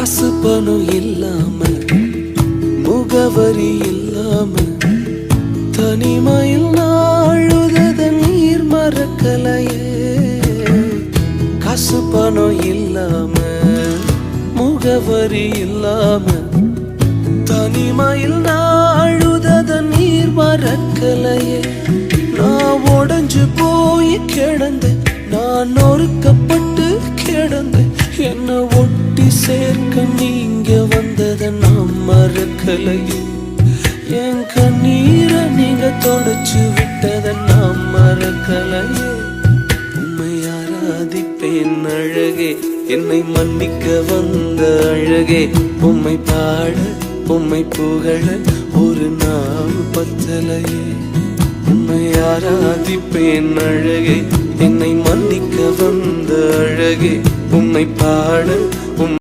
காசு பணம் இல்லாம முகவரி இல்லாம தனிமையில் நாழுத நீர் மறக்கலையே. காசு பணம் இல்லாம முகவரி இல்லாம தனிமையில் நாழுத நீர் மறக்கலையே. நான் உடைஞ்சு போய் கிடந்தேன், நான் நொறுக்கப்பட்டு கிடந்தேன். என்ன ஒட்டி சேர்க்க நீங்க வந்தத நான் மறக்கலையே. என் கண்ணீரை நீங்க தொடச்சு விட்டத நான் மறக்கலையே. உம்மை ஆராதிப்பேன் அழகே, என்னை மன்னிக்க வந்த அழகே. உம்மை பாட உம்மை புகழ ஒரு நாள் பத்தலையே. உம்மை ஆராதிப்பேன் அழகே, என்னை மன்னிக்க வந்த அழகே. உம்மை பாட